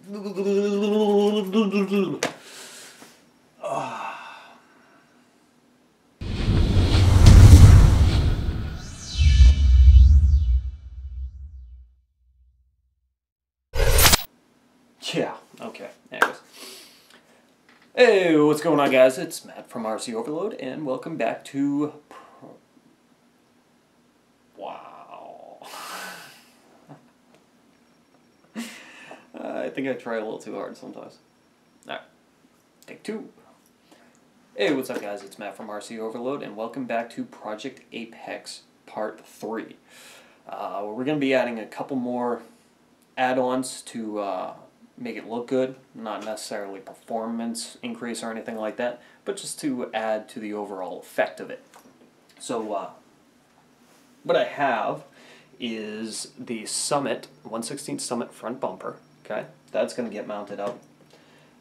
Yeah, okay, anyways. Hey, what's going on, guys? It's Matt from RC Overload, and welcome back to... Wow. I think I try a little too hard sometimes. Alright, take two. Hey, what's up, guys? It's Matt from RC Overload, and welcome back to Project Apex Part 3. We're going to be adding a couple more add-ons to make it look good, not necessarily performance increase or anything like that, but just to add to the overall effect of it. So what I have is the Summit 1/16 Summit front bumper. Okay, that's going to get mounted up.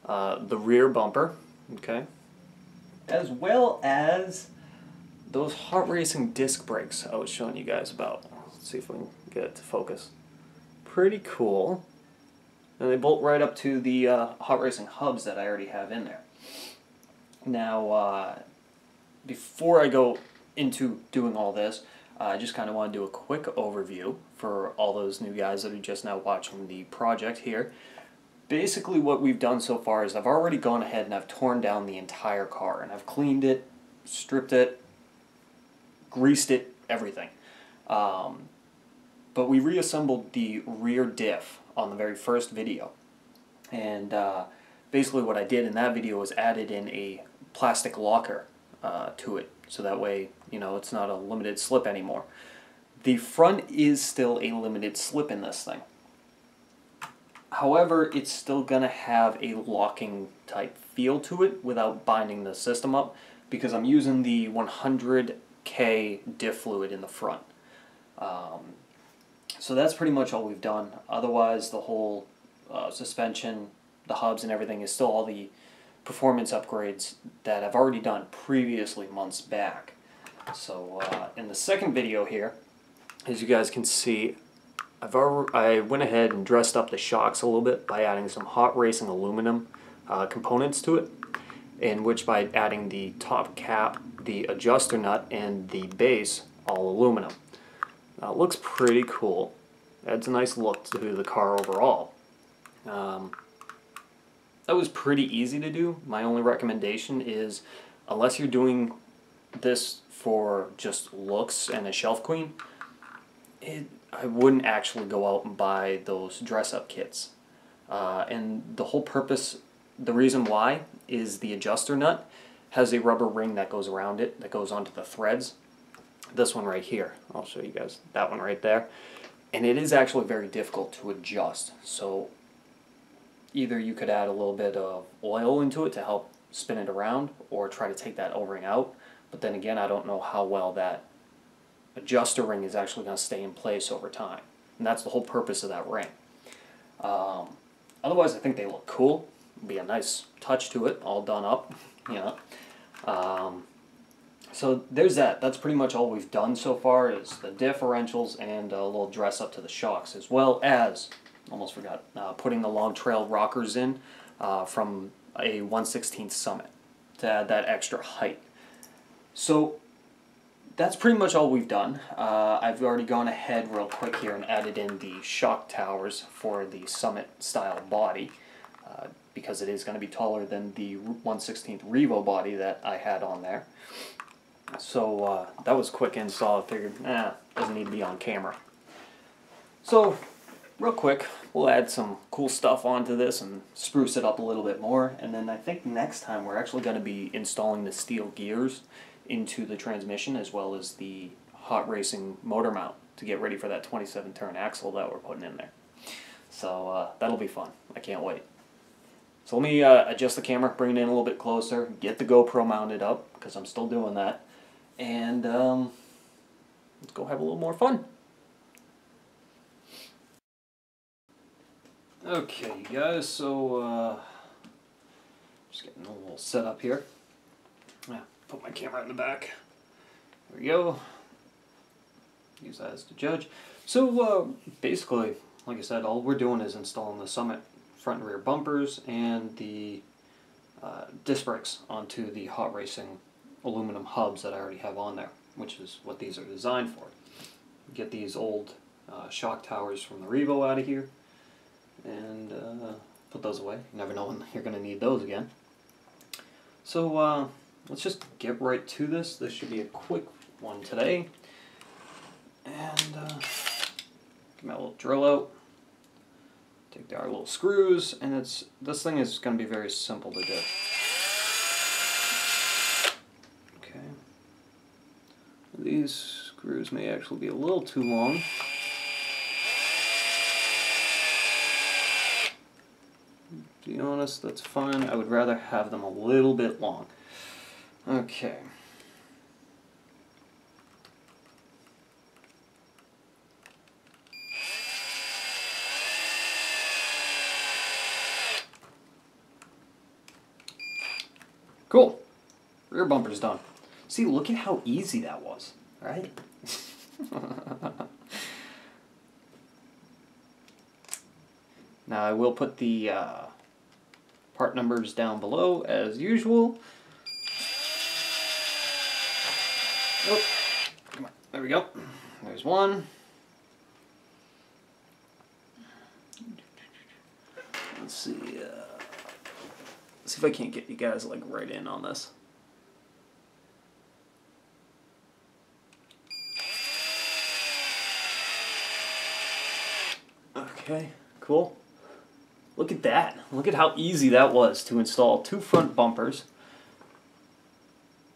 The rear bumper, okay, as well as those hot racing disc brakes I was showing you guys about. Let's see if we can get it to focus. Pretty cool. And they bolt right up to the hot racing hubs that I already have in there. Now, before I go into doing all this, I just kind of want to do a quick overview for all those new guys that are just now watching the project here. Basically what we've done so far is I've already gone ahead and I've torn down the entire car, and I've cleaned it, stripped it, greased it, everything. But we reassembled the rear diff on the very first video, and basically what I did in that video was added in a plastic locker to it, so that way, you know, it's not a limited slip anymore. The front is still a limited slip in this thing. However, it's still going to have a locking type feel to it without binding the system up, because I'm using the 100K diff fluid in the front. So that's pretty much all we've done. Otherwise, the whole suspension, the hubs and everything is still all the performance upgrades that I've already done previously months back. So in the second video here, as you guys can see, I went ahead and dressed up the shocks a little bit by adding some hot racing aluminum components to it, in which by adding the top cap, the adjuster nut, and the base all aluminum. It looks pretty cool. Adds a nice look to the car overall. That was pretty easy to do. My only recommendation is, unless you're doing this for just looks and a shelf queen, I wouldn't actually go out and buy those dress-up kits. And the whole purpose, the reason why, is the adjuster nut has a rubber ring that goes around it, that goes onto the threads. This one right here, I'll show you guys, that one right there, and it is actually very difficult to adjust. So either you could add a little bit of oil into it to help spin it around, or try to take that O-ring out, but then again, I don't know how well that adjuster ring is actually going to stay in place over time, and that's the whole purpose of that ring. Otherwise, I think they look cool. It'll be a nice touch to it, all done up, you know. So there's that. That's pretty much all we've done so far, is the differentials and a little dress up to the shocks, as well as, almost forgot, putting the long trail rockers in from a 1/16 Summit to add that extra height. So that's pretty much all we've done. I've already gone ahead real quick here and added in the shock towers for the Summit style body, because it is going to be taller than the 1/16 Revo body that I had on there. So that was quick install. I figured, doesn't need to be on camera. So real quick, we'll add some cool stuff onto this and spruce it up a little bit more, and then I think next time we're actually going to be installing the steel gears into the transmission, as well as the hot racing motor mount to get ready for that 27 turn axle that we're putting in there. So that'll be fun. I can't wait. So let me adjust the camera, bring it in a little bit closer, get the GoPro mounted up, because I'm still doing that, and let's go have a little more fun. Okay, you guys, so just getting a little set up here. Yeah, put my camera in the back. There we go. Use that as the judge. So basically, like I said, all we're doing is installing the Summit front and rear bumpers and the disc brakes onto the hot racing aluminum hubs that I already have on there, which is what these are designed for. Get these old shock towers from the Revo out of here and put those away. You never know when you're going to need those again. So let's just get right to this. This should be a quick one today. And get my little drill out. Take our little screws, and this thing is going to be very simple to do. Okay. These screws may actually be a little too long. To be honest, that's fine. I would rather have them a little bit long. Okay. Cool. Rear bumper's done. See, look at how easy that was, right? Now I will put the part numbers down below as usual. Oh, come on. There we go. There's one. Let's see. See if I can't get you guys like right in on this. Okay, cool. Look at that. Look at how easy that was to install 2 front bumpers.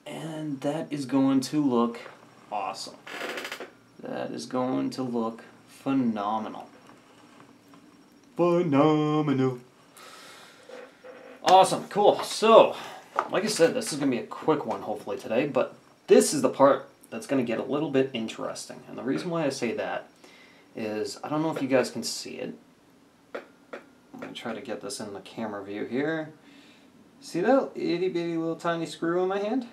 And that is going to look awesome. That is going to look phenomenal. Phenomenal. Awesome, cool. So, like I said, this is going to be a quick one hopefully today, but this is the part that's going to get a little bit interesting. And the reason why I say that is, I don't know if you guys can see it. I'm going to try to get this in the camera view here. See that itty bitty little tiny screw in my hand?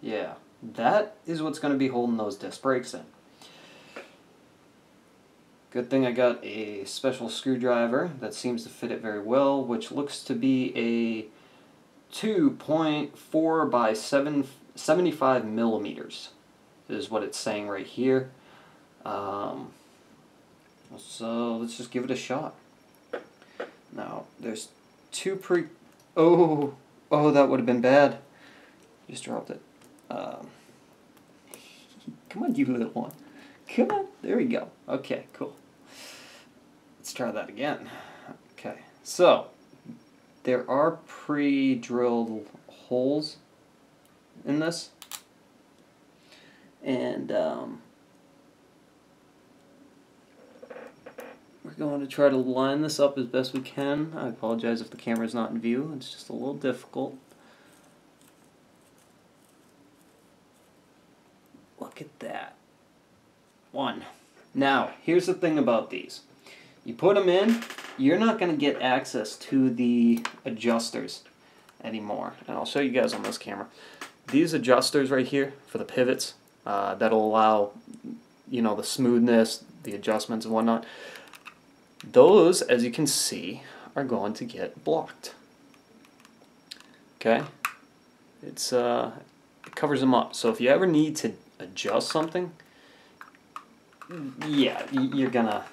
Yeah, that is what's going to be holding those disc brakes in. Good thing I got a special screwdriver that seems to fit it very well, which looks to be a 2.4 by 75 millimeters is what it's saying right here. So let's just give it a shot. Now, there's 2 Oh, that would have been bad. Just dropped it. Come on, you little one. Come on. There we go. Okay, cool. Let's try that again. Okay, so there are pre-drilled holes in this, and we're going to try to line this up as best we can. I apologize if the camera's not in view. It's just a little difficult. Look at that. 1. Now, here's the thing about these. You put them in, you're not going to get access to the adjusters anymore. And I'll show you guys on this camera. These adjusters right here for the pivots, that'll allow, you know, the smoothness, the adjustments and whatnot. Those, as you can see, are going to get blocked. Okay? It covers them up. So if you ever need to adjust something, yeah, you're gonna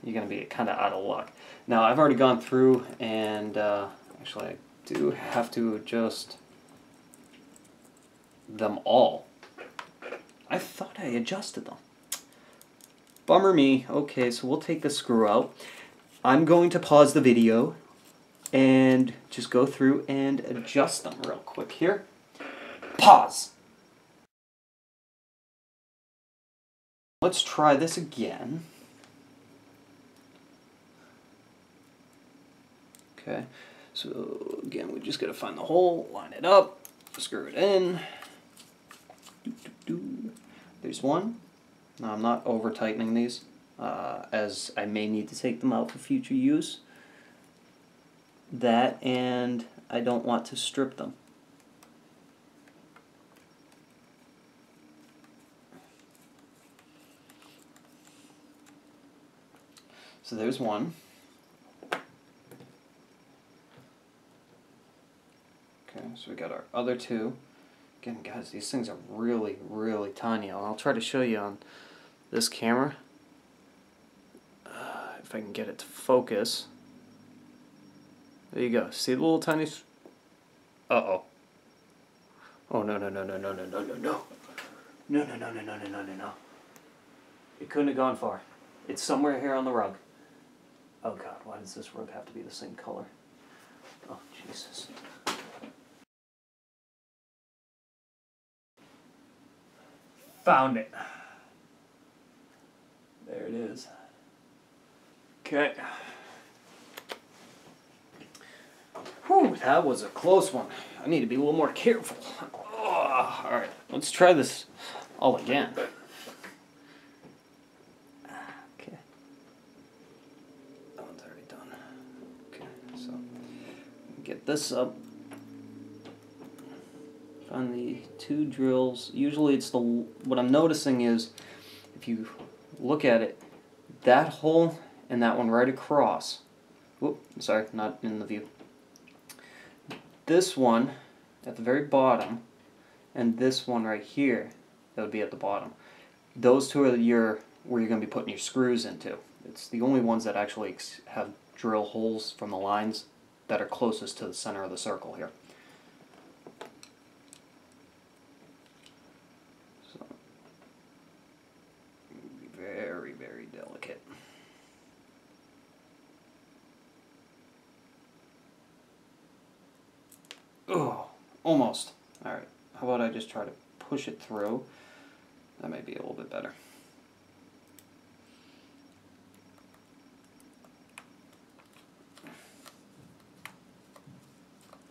be kind of out of luck. Now I've already gone through and actually I do have to adjust them all. I thought I adjusted them. Bummer me. Okay, so we'll take the screw out. I'm going to pause the video and just go through and adjust them real quick here. Pause. Let's try this again. Okay, so again, we just got to find the hole, line it up, screw it in. There's one. Now I'm not over tightening these, as I may need to take them out for future use. That, and I don't want to strip them. So there's one. Okay, so we got our other two. Again, guys, these things are really, really tiny. And I'll try to show you on this camera. If I can get it to focus. There you go. See the little tiny... Uh-oh. Oh, no, no, no, no, no, no, no, no, no. No, no, no, no, no, no, no, no, no. It couldn't have gone far. It's somewhere here on the rug. Oh, God, why does this rug have to be the same color? Oh, Jesus. Found it. There it is. Okay. Whew, that was a close one. I need to be a little more careful. Oh, alright, let's try this all again. Okay. That one's already done. Okay, so get this up. Find the two drills. Usually it's what I'm noticing is, if you look at it, that hole and that one right across. Whoop, sorry, not in the view. This one at the very bottom, and this one right here, that would be at the bottom. Those two are where you're going to be putting your screws into. It's the only ones that actually have drill holes from the lines that are closest to the center of the circle here. So, be very, very delicate. Oh, almost. Alright, how about I just try to push it through? That may be a little bit better.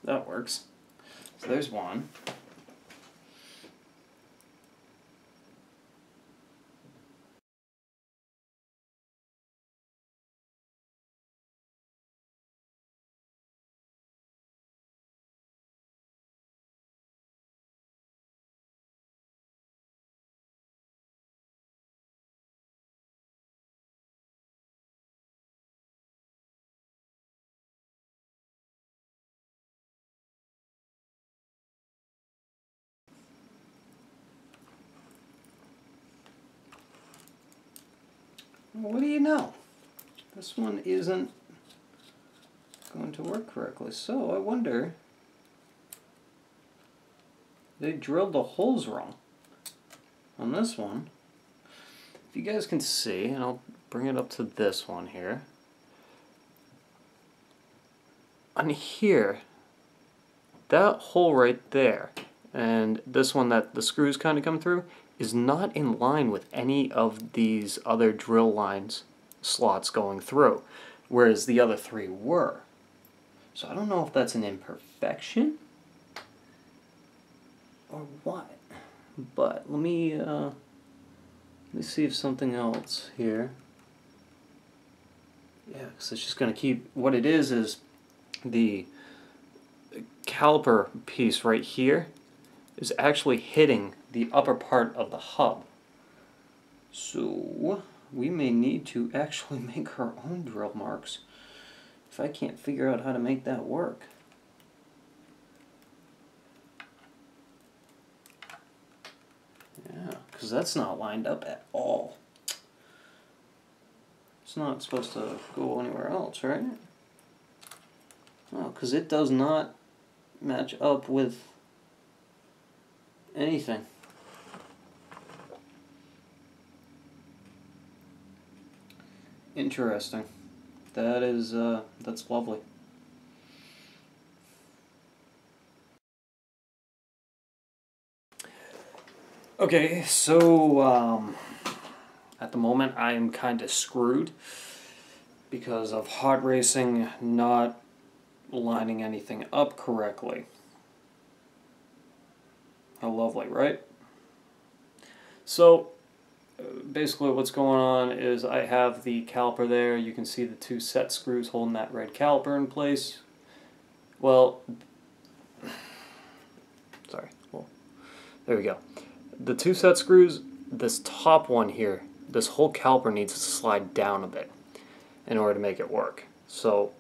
That works. So there's one. Well, what do you know? This one isn't going to work correctly. So I wonder, they drilled the holes wrong on this one. If you guys can see, and I'll bring it up to this one here. On here, that hole right there, and this one that the screws kind of come through, is not in line with any of these other drill lines slots going through, whereas the other three were. So I don't know if that's an imperfection or what, but let me see if something else here. Yeah, because it's just going to keep, what it is the caliper piece right here is actually hitting the upper part of the hub. So we may need to actually make our own drill marks if I can't figure out how to make that work. Yeah, because that's not lined up at all. It's not supposed to go anywhere else, right? No, because it does not match up with anything. Interesting. That is, that's lovely. Okay, so, at the moment I am kind of screwed because of hot racing not lining anything up correctly. How lovely, right? So, basically what's going on is I have the caliper there. You can see the two set screws holding that red caliper in place. Well, sorry, well, there we go. The two set screws, this top one here, this whole caliper needs to slide down a bit in order to make it work. So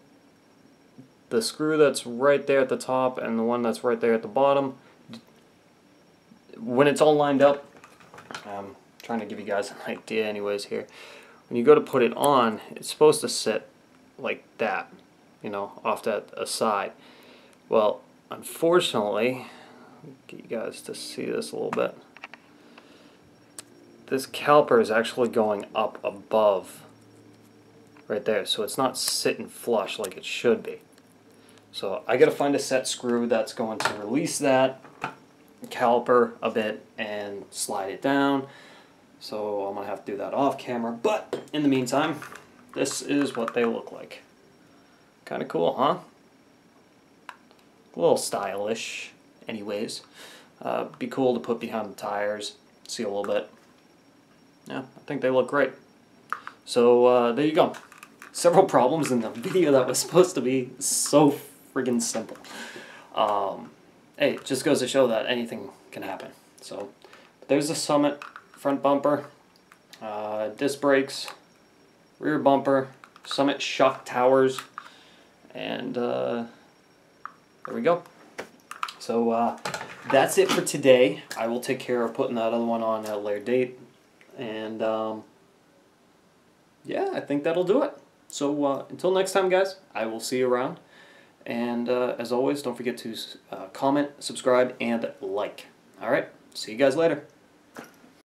the screw that's right there at the top and the one that's right there at the bottom, when it's all lined up, I'm trying to give you guys an idea anyways here, when you go to put it on, it's supposed to sit like that, you know, off to a side. Well, unfortunately, get you guys to see this a little bit, this caliper is actually going up above right there, so it's not sitting flush like it should be. So I gotta find a set screw that's going to release that caliper a bit and slide it down. So I'm gonna have to do that off camera, but in the meantime, this is what they look like. Kind of cool, huh? A little stylish anyways. Be cool to put behind the tires, see a little bit. Yeah, I think they look great. So there you go. Several problems in the video that was supposed to be so friggin' simple. Hey, it just goes to show that anything can happen. So there's the Summit front bumper, disc brakes, rear bumper, Summit shock towers, and there we go. So that's it for today. I will take care of putting that other one on at a later date. And yeah, I think that'll do it. So until next time, guys, I will see you around. And as always, don't forget to comment, subscribe, and like. Alright, see you guys later.